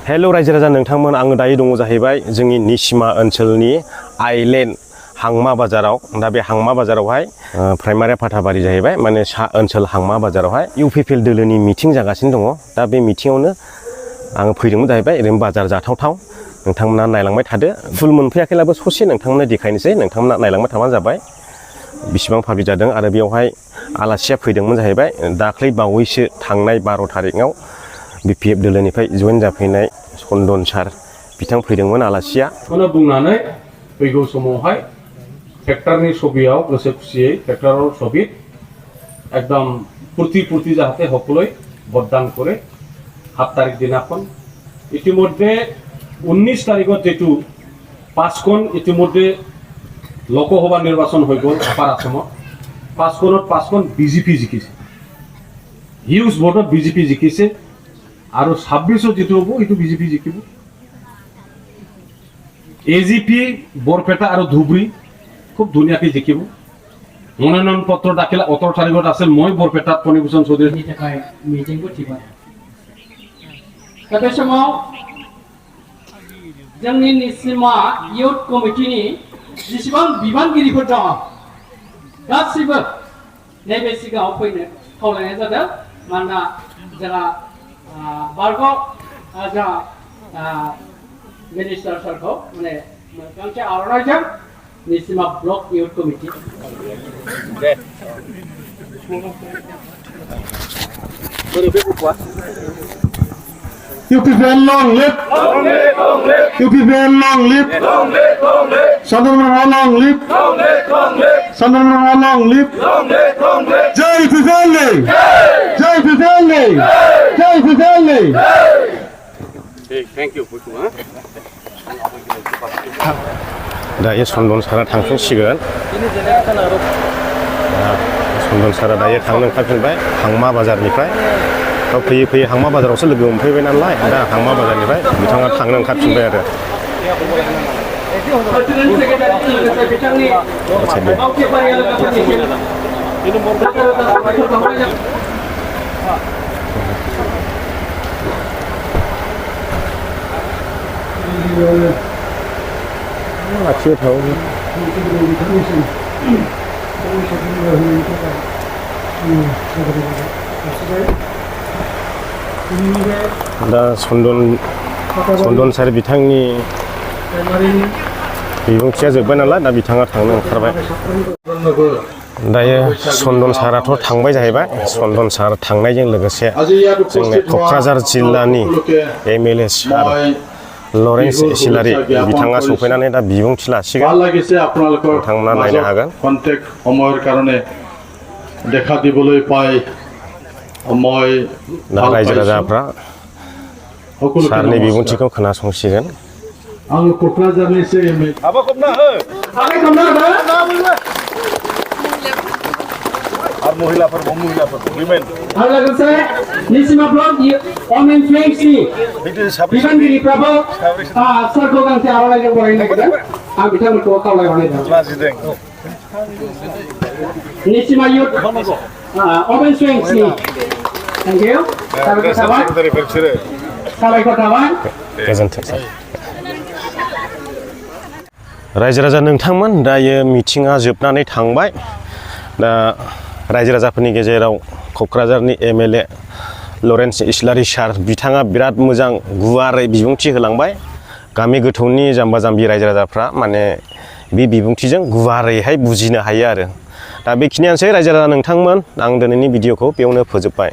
हेल' रायजो राजा नोंथांमोन आङो दायो दङ जाहैबाय जोंनि निसिमा ओनसोलनि आइलेण्ड हांमा बाजाराव दा बे हांमा बाजारावहाय प्राइमारि फाथाबारि जाहैबाय माने सा ओनसोल हांमा बाजारावहाय इउपिपिएल दोलोनि मिटिं जागासिनो दङ दा बे मिटिङावनो आङो फैदोंमोन जाहैबाय ओरैनो बाजार जाथावथाव नोंथांमोना नायलांबाय थादो फुल मोनफैयाखैब्लाबो ससे नोंथांमोननो देखायनोसै नोंथांमोना नायलांबाय थाबानो जाबाय बिसिबां पाब्लिक जादों आरो बेयावहाय आलासिया फैदोंमोन जाहैबाय दाख्लै बावैसो थांनाय 12 थारिखआव बिपिएफ दोलोनिफ्राय जइन जाफैनाय चन्दन सार बिथां फैदोंमोन आलासिया बुंनानै फैगौ समावहाय ट्रेक्टरनि छबियाव गोसो खुसियै ट्रेक्टराव छबि एकदम फुर्ति जाहाथे সকলেই ভোটদান করে 7 তারিখ দিনাখন ইতিমধ্যে 19 তারিখত যেটো 5খন ইতিমধ্যে লোকসভা নিৰ্বাচন হৈ গ'ল আপাৰ আসামত 5খন বিজেপি জিকিছে হিউজ ভোটত বিজেপি জিকিছে আৰু 26ত যেটো হ'ব এটো বিজেপি জিকিব এজিপি বৰপেটা আৰু ধুবুৰী খুব ধুনীয়াকৈ জিকিব মনোনয়ন পত্ৰ দাখিল 18 তাৰিখত আছিল মই বৰপেটাত ফণীভূষণ চৌধুৰীৰ थाखाय মিটিংखौ थिबाय बे समाव जोंनि निसिमा इउथ कमिटिनि जेसेबां बिबानगिरिफोर दङ गासैबो नैबे सिगाङाव फैनो खावलायनाय जादों मानोना जोंहा बारग' जोंहा मिनिस्टार सारखौ माने गांसे आर'नाइजों निसिमा block youth committee Day UPPN long live! UPPN long live! Chondon long live! Chondon long live! Jai UPPN! Jai UPPN! Jai UPPN! Thank you. दायो चन्दन सारा थांफिनसिगोन चन्दन सारा दायो थांनो ओंखारफिनबाय हांमा बाजारनिफ्राय फैयै फैयै हांमा बाजारावसो लोगो मोनफैबाय नालाय दा हांमा बाजारनिफ्राय बिथाङा थांनो ओंखारफिनबाय आरो लाखिबाय थागौ दा चन्दन सार बिथांनि बिबुंथिया जोब्बाय नालाय दा बिथाङा थांनो ओंखारबाय दायो चन्दन साराथ' थांबाय जाहैबाय चन्दन सार थांनायजों लोगोसे जोंनि क'क्राझार जिल्लानि एमएलए सार लरेन्स इसिलारि बिथाङा सफैनानै दा बिबुंथि लासिगोन नोंथांमोना नायनो हागोन कन्टेक्ट সময়ৰ কাৰণে দেখা দিবলৈ পাই মই दा रायजो राजाफ्रा सारनि बिबुंथिखौ खोनासंसिगोन आं क'क्राझारनि एमएलए महिलाफोर women आरो लोगोसे निसिमा ब्लक वमेन फ्लेक्सनि बिबानगिरिफ्राबो सरखौ गांसे आर'नाइजों बरायनो नागिरदों आं बिथांमोनखौ खावलायहरनाय जाबाय निसिमा इउथ वमेन फ्लेक्सनि थेंक इउ साबायखर थाबाय गोजोन्थों सार रायजो राजा नोंथांमोन दायो मिटिङा जोबनानै थांबाय दा रायजो राजाफोरनि गेजेराव क'क्राझारनि एमएलए लरेन्स इसिलारि सार बिथाङा बिराद मोजां गुवारै बिबुंथि होलांबाय गामि गोथौनि जाम्बा जाम्बि रायजो राजाफ्रा माने बे बिबुंथिजों गुवारैहाय बुजिनो हायो आरो दा बेखिनियानोसै रायजो राजा नोंथांमोन आं दिनैनि भिडिअखौ बेयावनो फोजोबबाय